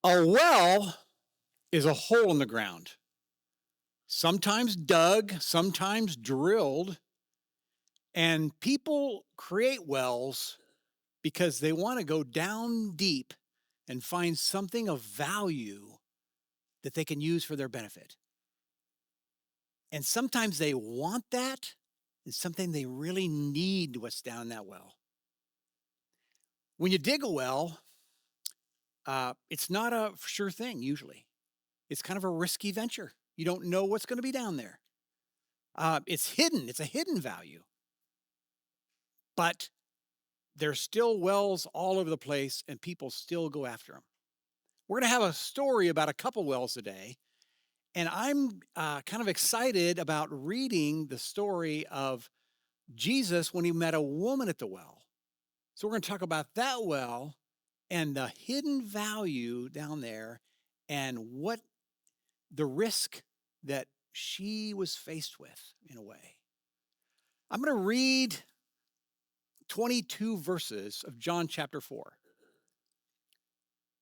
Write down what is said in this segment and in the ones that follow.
A well is a hole in the ground, sometimes dug, sometimes drilled, and people create wells because they want to go down deep and find something of value that they can use for their benefit. And sometimes they want that, and something they really need what's down that well. When you dig a well, it's not a sure thing usually. It's kind of a risky venture. You don't know what's going to be down there. It's hidden. It's a hidden value, but there's still wells all over the place, and people still go after them. We're going to have a story about a couple wells today, and I'm kind of excited about reading the story of Jesus when he met a woman at the well. So we're going to talk about that well and the hidden value down there and what the risk that she was faced with in a way. I'm going to read 22 verses of John chapter 4.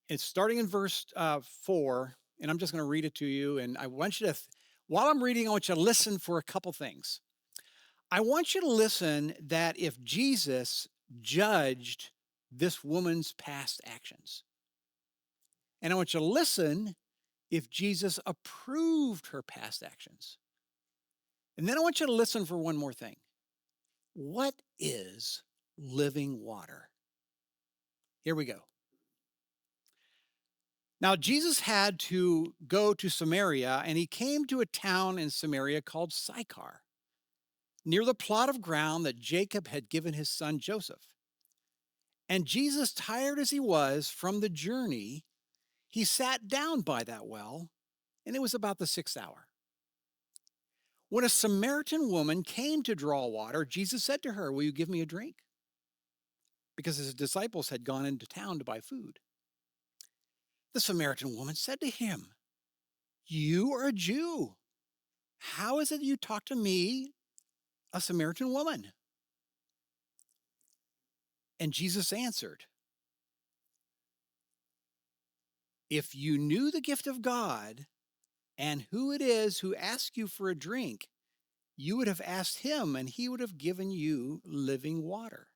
It's starting in verse 4, and I'm just going to read it to you. And I want you to, while I'm reading, I want you to listen for a couple things. I want you to listen that if Jesus judged this woman's past actions, and I want you to listen if Jesus approved her past actions. And then I want you to listen for one more thing. What is living water? Here we go. Now, Jesus had to go to Samaria, and he came to a town in Samaria called Sychar, near the plot of ground that Jacob had given his son Joseph. And Jesus, tired as he was from the journey, he sat down by that well, and it was about the sixth hour. When a Samaritan woman came to draw water, Jesus said to her, "Will you give me a drink?" Because his disciples had gone into town to buy food. The Samaritan woman said to him, "You are a Jew. How is it you talk to me, a Samaritan woman?" And Jesus answered, "If you knew the gift of God and who it is who asks you for a drink, you would have asked him, and he would have given you living water."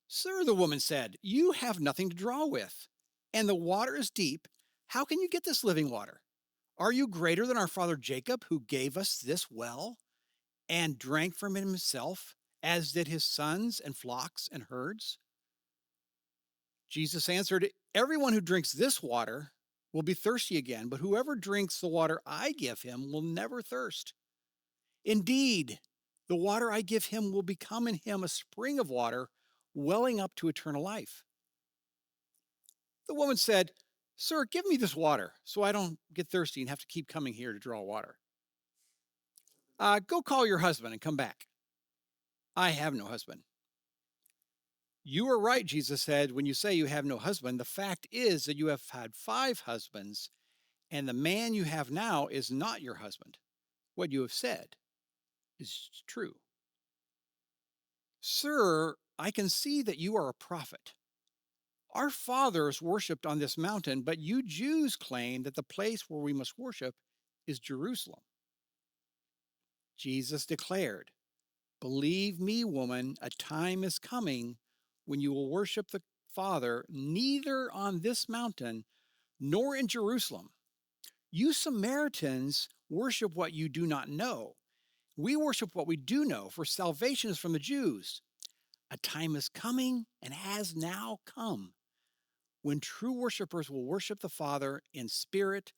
"Sir," the woman said, "you have nothing to draw with, and the water is deep. How can you get this living water? Are you greater than our father Jacob, who gave us this well and drank from it himself, as did his sons and flocks and herds?" Jesus answered, "Everyone who drinks this water will be thirsty again, but whoever drinks the water I give him will never thirst. Indeed, the water I give him will become in him a spring of water welling up to eternal life." The woman said, "Sir, give me this water so I don't get thirsty and have to keep coming here to draw water." Go call your husband and come back." "I have no husband." "You are right," Jesus said, "when you say you have no husband. The fact is that you have had 5 husbands, and the man you have now is not your husband. What you have said is true." "Sir, I can see that you are a prophet. Our fathers worshipped on this mountain, but you Jews claim that the place where we must worship is Jerusalem." Jesus declared, "Believe me, woman, a time is coming when you will worship the Father neither on this mountain nor in Jerusalem. You Samaritans worship what you do not know. We worship what we do know, for salvation is from the Jews. A time is coming and has now come when true worshipers will worship the Father in spirit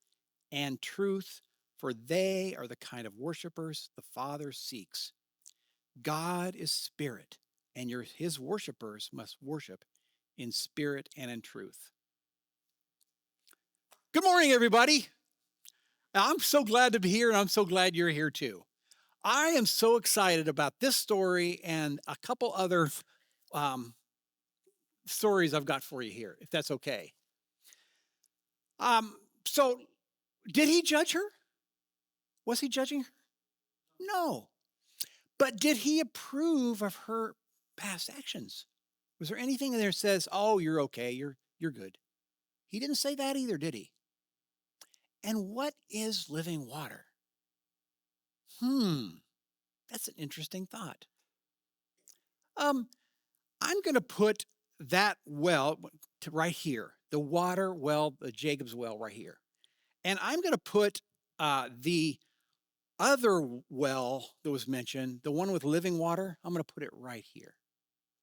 and truth, for they are the kind of worshipers the Father seeks. God is spirit, and his worshipers must worship in spirit and in truth." Good morning, everybody. I'm so glad to be here, and I'm so glad you're here too. I am so excited about this story and a couple other um, stories I've got for you here, if that's okay. So, did he judge her? Was he judging her? No. But did he approve of her past actions? Was there anything in there that says, "Oh, you're okay, you're good"? He didn't say that either, did he? And what is living water? Hmm, that's an interesting thought. Um, I'm going to put that well to right here, the water well, the Jacob's well right here. And I'm going to put the other well that was mentioned, the one with living water, I'm going to put it right here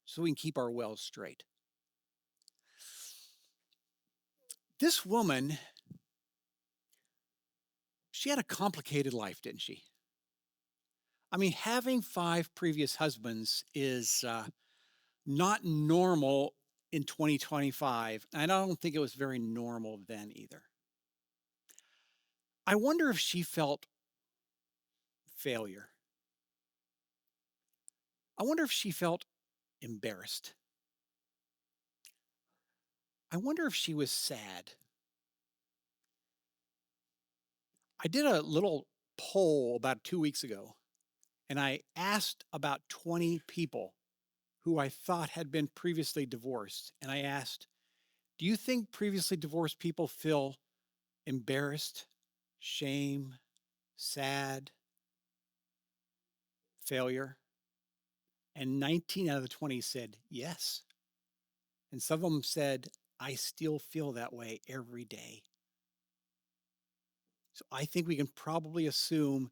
so we can keep our wells straight. This woman, she had a complicated life, didn't she? I mean, having five previous husbands is not normal in 2025. And I don't think it was very normal then either. I wonder if she felt failure. I wonder if she felt embarrassed. I wonder if she was sad. I did a little poll about 2 weeks ago, and I asked about 20 people who I thought had been previously divorced. And I asked, do you think previously divorced people feel embarrassed, shame, sad, failure? And 19 out of the 20 said yes. And some of them said, I still feel that way every day. So I think we can probably assume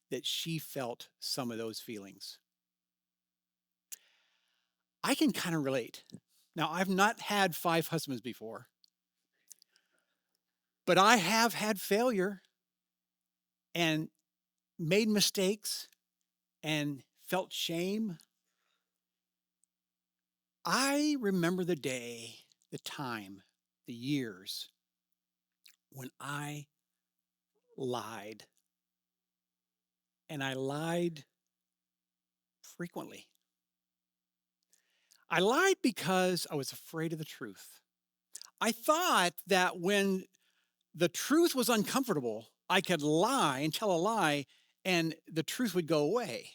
that she felt some of those feelings. I can kind of relate. Now, I've not had five husbands before, but I have had failure and made mistakes and felt shame. I remember the day, the time, the years when I lied. And I lied frequently. I lied because I was afraid of the truth. I thought that when the truth was uncomfortable, I could lie and tell a lie and the truth would go away.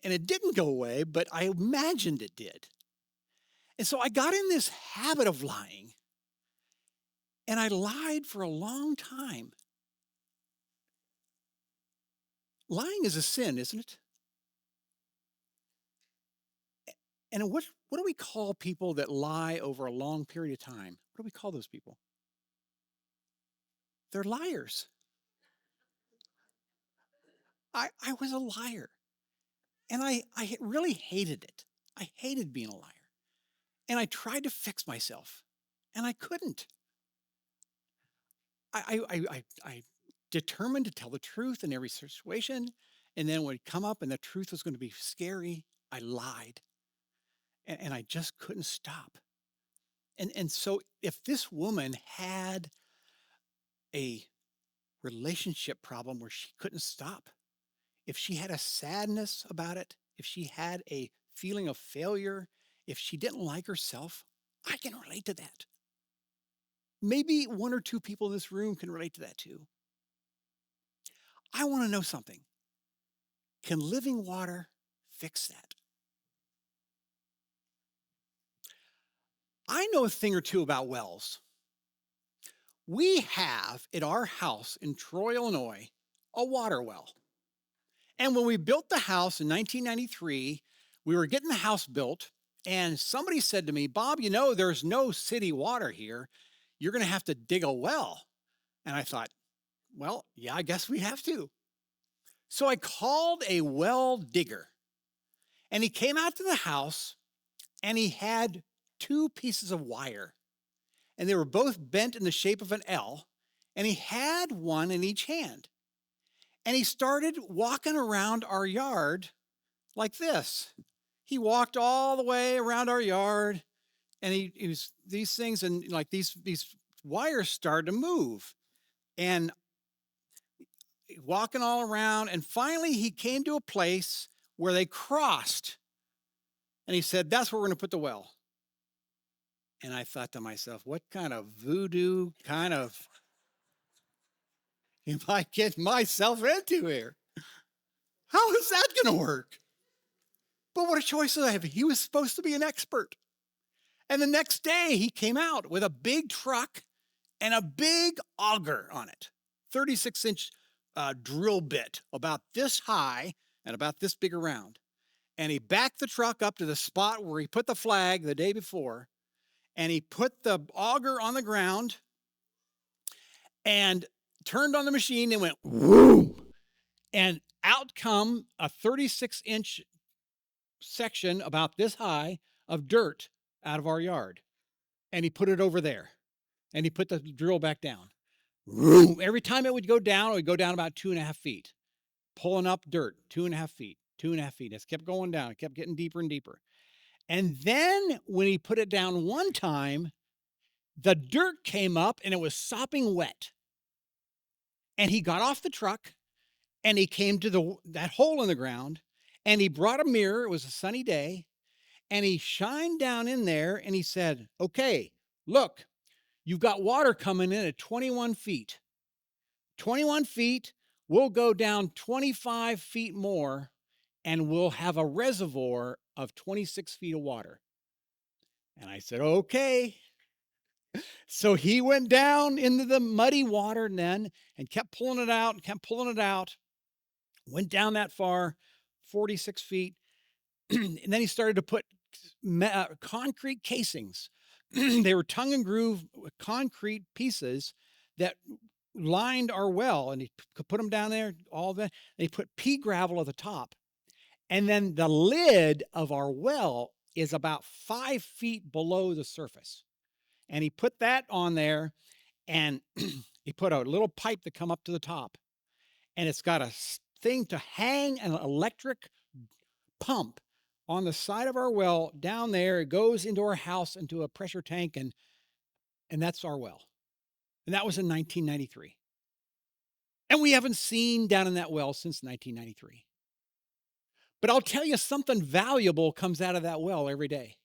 And it didn't go away, but I imagined it did. And so I got in this habit of lying and I lied for a long time. Lying is a sin, isn't it? And what do we call people that lie over a long period of time? What do we call those people? They're liars. I was a liar. And I really hated it. I hated being a liar. And I tried to fix myself. And I couldn't. I determined to tell the truth in every situation. And then when it come up and the truth was going to be scary, I lied. And I just couldn't stop. And so if this woman had a relationship problem where she couldn't stop, if she had a sadness about it, if she had a feeling of failure, if she didn't like herself, I can relate to that. Maybe one or two people in this room can relate to that too. I want to know something. Can living water fix that? I know a thing or two about wells. We have at our house in Troy, Illinois, a water well. And when we built the house in 1993, we were getting the house built, and somebody said to me, Bob, you know, there's no city water here. You're going to have to dig a well. And I thought, well, yeah, I guess we have to. So I called a well digger, and he came out to the house, and he had two pieces of wire, and they were both bent in the shape of an L, and he had one in each hand. And he started walking around our yard like this. He walked all the way around our yard, and he was these things, and like these wires started to move, and walking all around, and finally he came to a place where they crossed, and he said, "That's where we're going to put the well." And I thought to myself, what kind of voodoo kind of am I getting myself into here? How is that going to work? But what a choice did I have? He was supposed to be an expert. And the next day he came out with a big truck and a big auger on it, 36-inch drill bit about this high and about this big around. And he backed the truck up to the spot where he put the flag the day before, and he put the auger on the ground and turned on the machine and went whoom, and out come a 36-inch section about this high of dirt out of our yard. And he put it over there, and he put the drill back down. Vroom. Every time it would go down about 2.5 feet, pulling up dirt, 2.5 feet, 2.5 feet. It kept going down. It kept getting deeper and deeper. And then when he put it down one time, the dirt came up and it was sopping wet. And he got off the truck and he came to that hole in the ground, and he brought a mirror. It was a sunny day, and he shined down in there and he said, "Okay, look, you've got water coming in at 21 feet. 21 feet, we'll go down 25 feet more and we'll have a reservoir of 26 feet of water." And I said, "Okay." So he went down into the muddy water then and kept pulling it out and kept pulling it out. Went down that far, 46 feet. And then he started to put concrete casings. They were tongue and groove concrete pieces that lined our well, and he could put them down there, all that. They put pea gravel at the top. And then the lid of our well is about 5 feet below the surface. And he put that on there, and he put a little pipe that come up to the top, and it's got a thing to hang an electric pump on the side of our well down there. It goes into our house into a pressure tank, and that's our well. And that was in 1993. And we haven't seen down in that well since 1993. But I'll tell you, something valuable comes out of that well every day.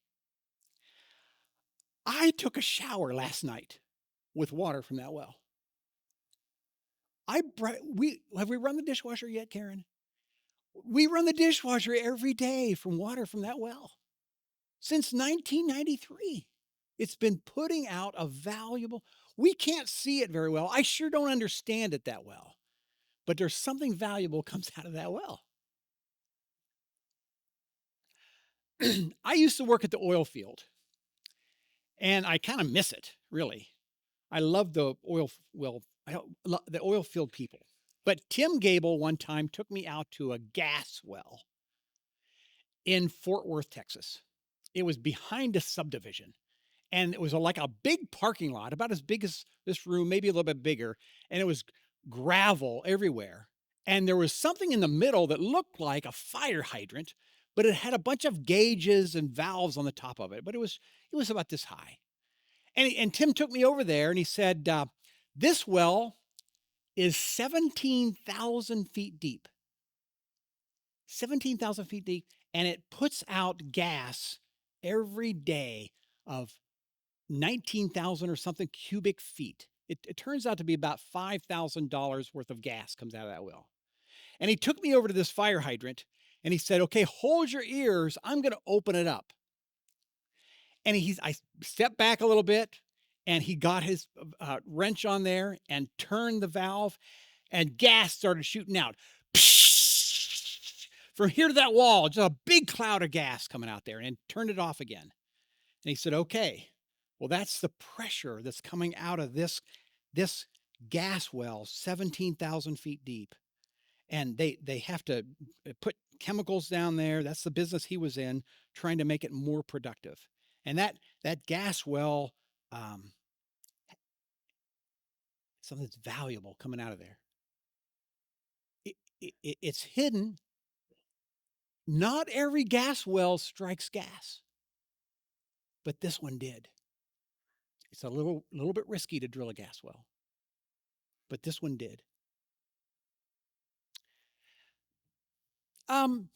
I took a shower last night with water from that well. We have we run the dishwasher yet, Karen? We run the dishwasher every day from water from that well since 1993. It's been putting out a valuable. We can't see it very well. I sure don't understand it that well, but there's something valuable comes out of that well. I used to work at the oil field, and I kind of miss it, really. I love the the oil field people. But Tim Gable one time took me out to a gas well in Fort Worth, Texas. It was behind a subdivision, and it was like a big parking lot, about as big as this room, maybe a little bit bigger, and it was gravel everywhere. And there was something in the middle that looked like a fire hydrant, but it had a bunch of gauges and valves on the top of it. But it was about this high. And Tim took me over there and he said, "This well is 17,000 feet deep, 17,000 feet deep, and it puts out gas every day of 19,000 or something cubic feet. It turns out to be about $5,000 worth of gas comes out of that well." And he took me over to this fire hydrant and he said, "Okay, hold your ears. I'm going to open it up." And I stepped back a little bit, and he got his wrench on there and turned the valve, and gas started shooting out. From here to that wall, just a big cloud of gas coming out there, and turned it off again. And he said, "Okay, well, that's the pressure that's coming out of this gas well, 17,000 feet deep." And they have to put chemicals down there. That's the business he was in, trying to make it more productive. And that gas well, um, something that's valuable coming out of there. It's hidden. Not every gas well strikes gas, but this one did. It's a little bit risky to drill a gas well, but this one did. Um,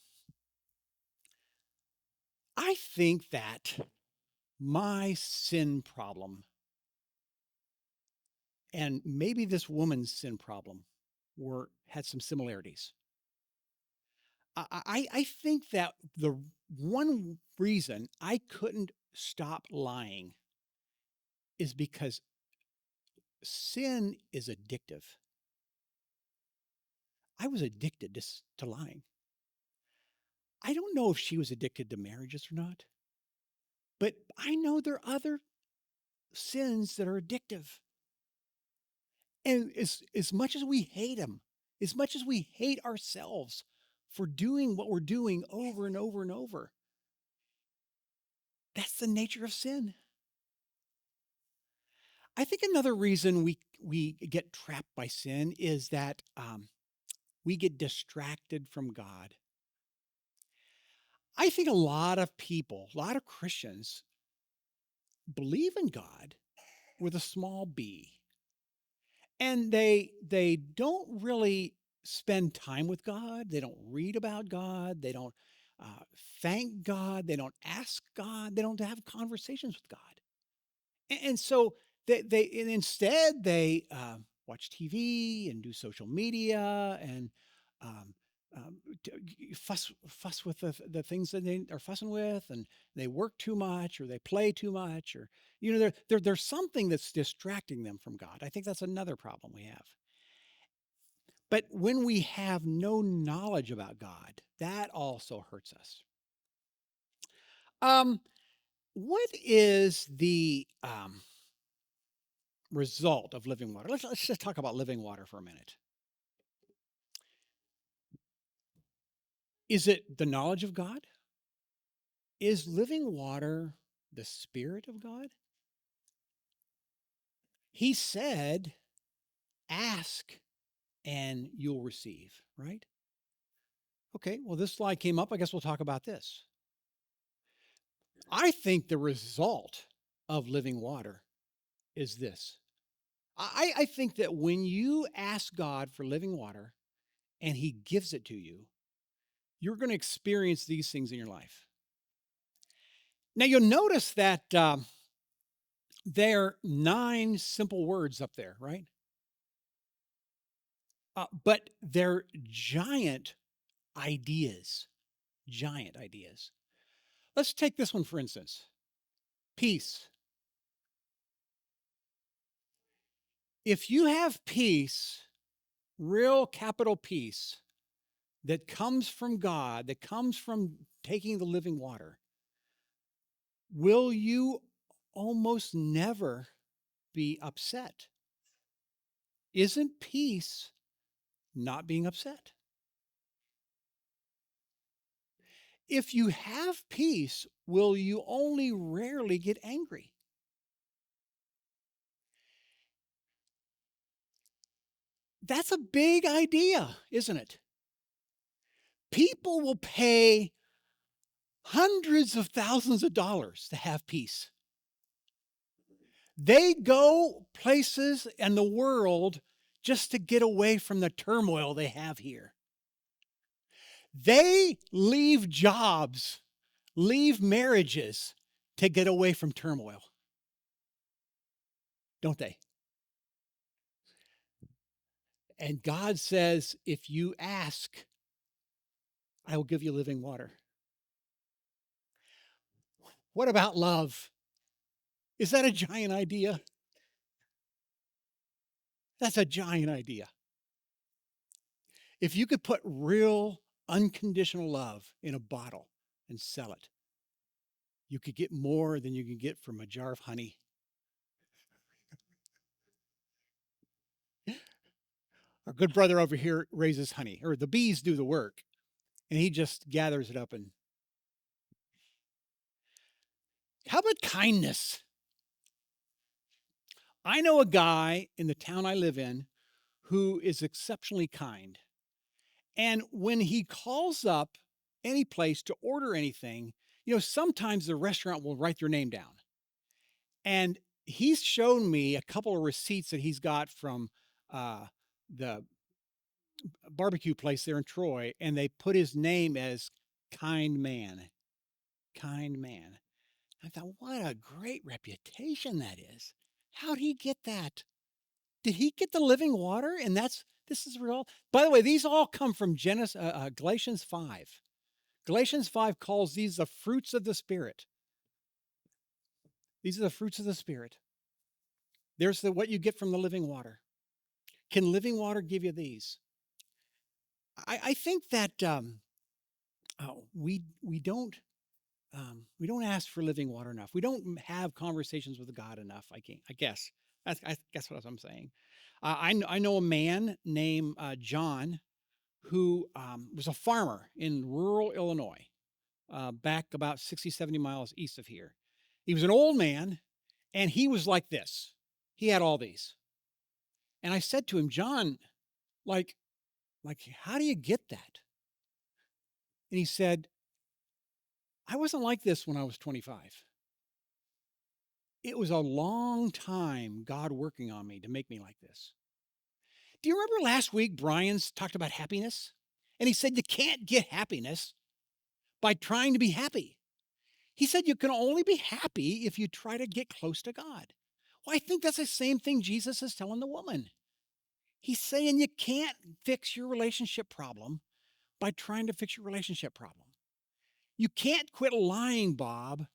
I think that my sin problem and maybe this woman's sin problem had some similarities. I think that the one reason I couldn't stop lying is because sin is addictive. I was addicted to lying. I don't know if she was addicted to marriages or not, but I know there are other sins that are addictive. And as much as we hate them, as much as we hate ourselves for doing what we're doing over and over and over, that's the nature of sin. I think another reason we get trapped by sin is that we get distracted from God. I think a lot of people, a lot of Christians believe in God with a small b, and they don't really spend time with God. They don't read about God. They don't thank God. They don't ask God. They don't have conversations with God. And so and instead they watch TV and do social media and um, fuss with the things that they are fussing with, and they work too much or they play too much, or there's something that's distracting them from God. I think that's another problem we have. But when we have no knowledge about God, that also hurts us. Um, what is the result of living water? Let's just talk about living water for a minute. Is it the knowledge of God? Is living water the Spirit of God? He said, ask and you'll receive, right? Okay, well, this slide came up. I guess we'll talk about this. I think the result of living water is this. I think that when you ask God for living water and He gives it to you, you're going to experience these things in your life. Now, you'll notice that there are 9 simple words up there, right? But they're giant ideas, giant ideas. Let's take this one, for instance, peace. If you have peace, real capital peace, that comes from God, that comes from taking the living water, will you almost never be upset? Isn't peace not being upset? If you have peace, will you only rarely get angry? That's a big idea, isn't it? People will pay hundreds of thousands of dollars to have peace. They go places in the world just to get away from the turmoil they have here. They leave jobs, leave marriages to get away from turmoil, don't they? And God says, if you ask, I will give you living water. What about love? Is that a giant idea? That's a giant idea. If you could put real unconditional love in a bottle and sell it, you could get more than you can get from a jar of honey. Our good brother over here raises honey, or the bees do the work, and he just gathers it up. And how about kindness? I know a guy in the town I live in who is exceptionally kind. And when he calls up any place to order anything, sometimes the restaurant will write their name down. And he's shown me a couple of receipts that he's got from the barbecue place there in Troy, and they put his name as kind man. Kind man. I thought, what a great reputation that is. How did he get that? Did he get the living water? And this is real. By the way, these all come from Galatians 5. Galatians 5 calls these the fruits of the Spirit. These are the fruits of the Spirit. There's what you get from the living water. Can living water give you these? I think that we don't ask for living water enough. We don't have conversations with God enough. I guess I guess what I'm saying. I know a man named John who was a farmer in rural Illinois, back about 60, 70 miles east of here. He was an old man, and he was like this. He had all these, and I said to him, John, like, how do you get that? And he said, I wasn't like this when I was 25. It was a long time God working on me to make me like this. Do you remember last week Brian's talked about happiness? And he said you can't get happiness by trying to be happy. He said you can only be happy if you try to get close to God. Well, I think that's the same thing Jesus is telling the woman. He's saying you can't fix your relationship problem by trying to fix your relationship problem. You can't quit lying, Bob,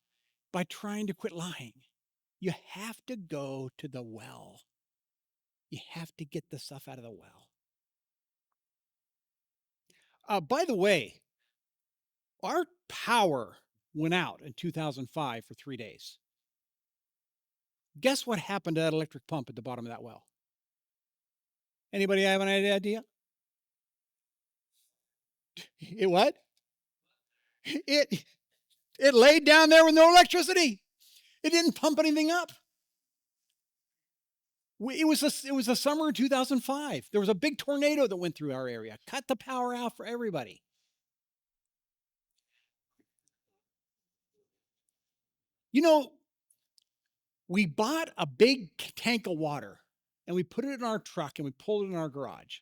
by trying to quit lying. You have to go to the well. You have to get the stuff out of the well. By the way, our power went out in 2005 for 3 days. Guess what happened to that electric pump at the bottom of that well? Anybody have any idea? It what? It it laid down there with no electricity. It didn't pump anything up. It was the summer of 2005. There was a big tornado that went through our area, cut the power out for everybody. You know, we bought a big tank of water and we put it in our truck and we pulled it in our garage.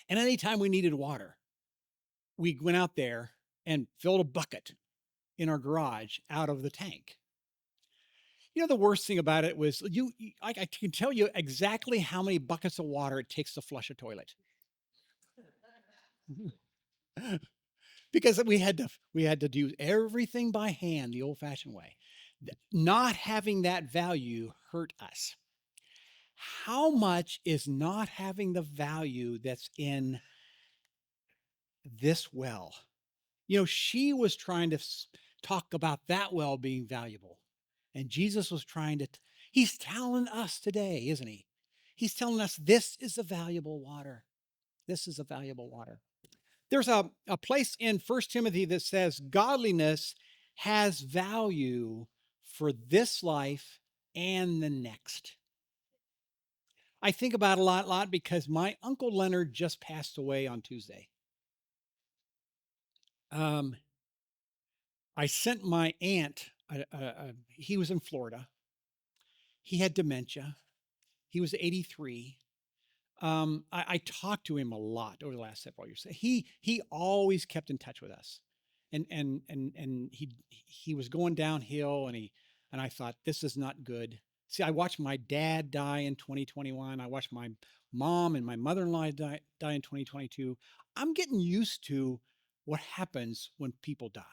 And anytime we needed water, we went out there and filled a bucket in our garage out of the tank. You know, the worst thing about it was I can tell you exactly how many buckets of water it takes to flush a toilet. Because we had to do everything by hand the old-fashioned way. Not having that value hurt us. How much is not having the value that's in this well? She was trying to talk about that well being valuable. And Jesus was trying to, he's telling us today, isn't he? He's telling us this is a valuable water. This is a valuable water. There's a place in First Timothy that says godliness has value for this life and the next. I think about it a lot because my Uncle Leonard just passed away on Tuesday. Um, I sent my aunt, he was in Florida. He had dementia. He was 83. I talked to him a lot over the last several years. He always kept in touch with us, and he was going downhill, and I thought this is not good. See, I watched my dad die in 2021. I watched my mom and my mother-in-law die in 2022. I'm getting used to what happens when people die.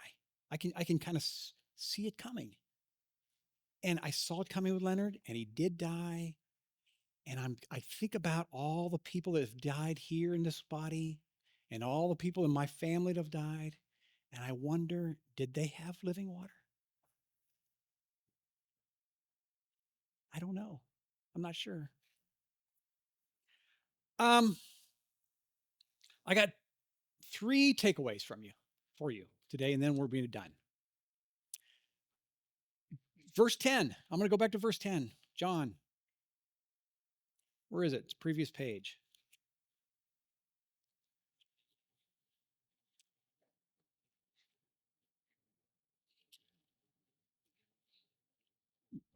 I can kind of see it coming, and I saw it coming with Leonard, and he did die. And I think about all the people that have died here in this body and all the people in my family that have died. And I wonder, did they have living water? I don't know. I'm not sure. Um, I got three takeaways for you today, and then we're being done. Verse 10. I'm going to go back to verse 10. John, where is it? It's previous page.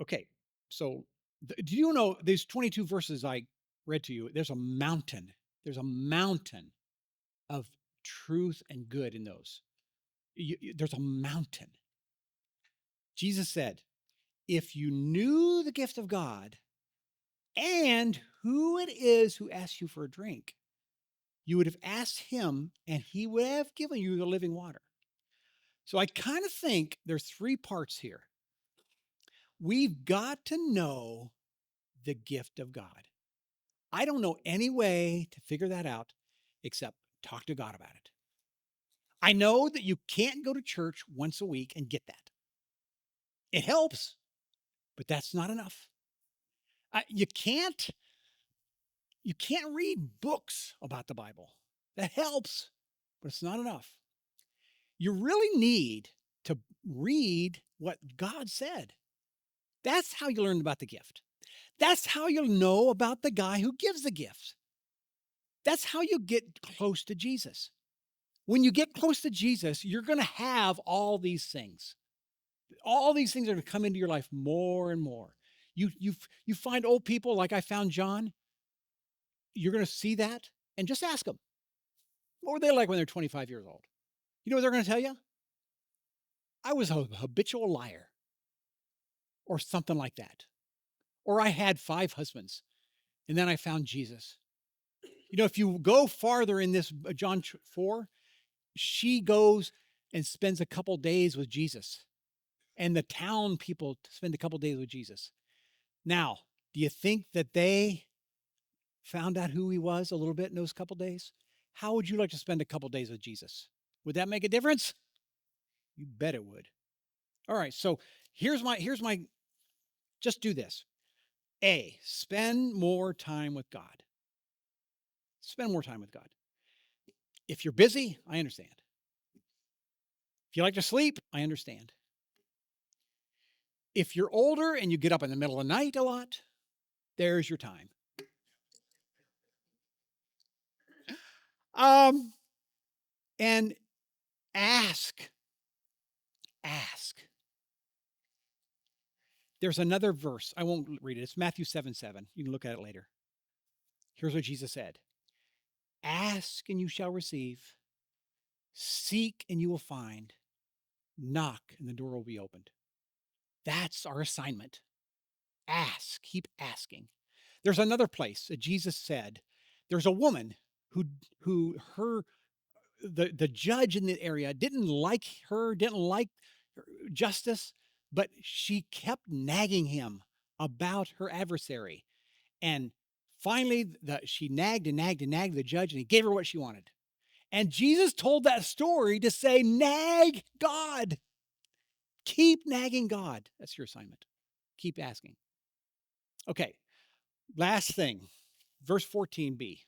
Okay. So, do you know these 22 verses I read to you? There's a mountain. There's a mountain of truth and good in those. There's a mountain. Jesus said, if you knew the gift of God and who it is who asks you for a drink, you would have asked him and he would have given you the living water. So I kind of think there's three parts here. We've got to know the gift of God. I don't know any way to figure that out except talk to God about it. I know that you can't go to church once a week and get that. It helps, but that's not enough. You can't read books about the Bible. That helps, but it's not enough. You really need to read what God said. That's how you learn about the gift. That's how you'll know about the guy who gives the gift. That's how you get close to Jesus. When you get close to Jesus, you're going to have all these things. All these things are going to come into your life more and more. You find old people like I found John. You're going to see that and just ask them, what were they like when they're 25 years old? You know what they're going to tell you? I was a habitual liar or something like that. Or I had 5 husbands and then I found Jesus. You know, if you go farther in this John 4, she goes and spends a couple days with Jesus, and the town people spend a couple days with Jesus. Now, do you think that they found out who he was a little bit in those couple days? How would you like to spend a couple days with Jesus? Would that make a difference? You bet it would. All right, so here's my just do this. A, spend more time with God. Spend more time with God. If you're busy, I understand. If you like to sleep, I understand. If you're older and you get up in the middle of the night a lot, there's your time. Um, and ask, ask. There's another verse. I won't read it. It's Matthew 7:7. You can look at it later. Here's what Jesus said: Ask and you shall receive, seek and you will find, knock and the door will be opened. That's our assignment. Ask, keep asking. There's another place that Jesus said, there's a woman who her the judge in the area didn't like her, didn't like justice, but she kept nagging him about her adversary. And finally, she nagged and nagged and nagged the judge, and he gave her what she wanted. And Jesus told that story to say, nag God. Keep nagging God. That's your assignment. Keep asking. Okay, last thing, verse 14b.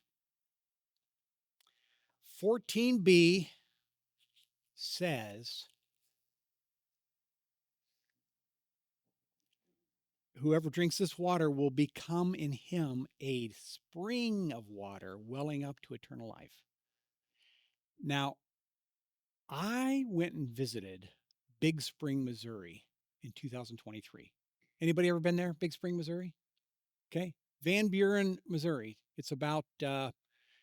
14b says, whoever drinks this water will become in him a spring of water welling up to eternal life. Now, I went and visited Big Spring, Missouri in 2023. Anybody ever been there? Big Spring, Missouri? Okay. Van Buren, Missouri. It's about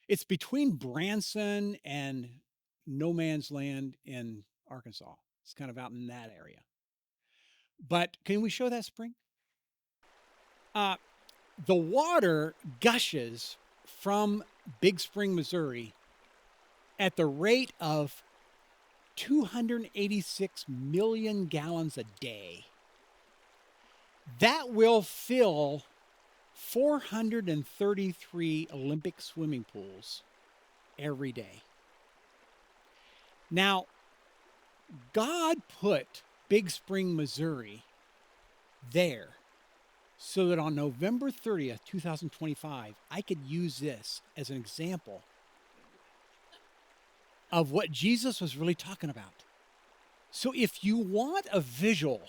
it's between Branson and no man's land in Arkansas. It's kind of out in that area. But can we show that spring? Uh, the water gushes from Big Spring, Missouri at the rate of 286 million gallons a day. That will fill 433 Olympic swimming pools every day. Now, God put Big Spring, Missouri there so that on November 30th, 2025, I could use this as an example of what Jesus was really talking about. So if you want a visual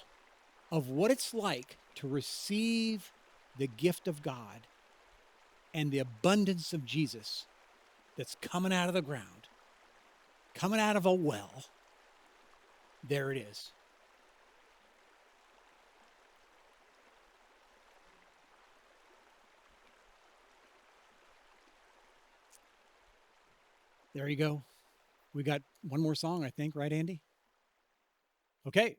of what it's like to receive the gift of God and the abundance of Jesus that's coming out of the ground, coming out of a well, there it is. There you go. We got one more song, I think, right, Andy? Okay.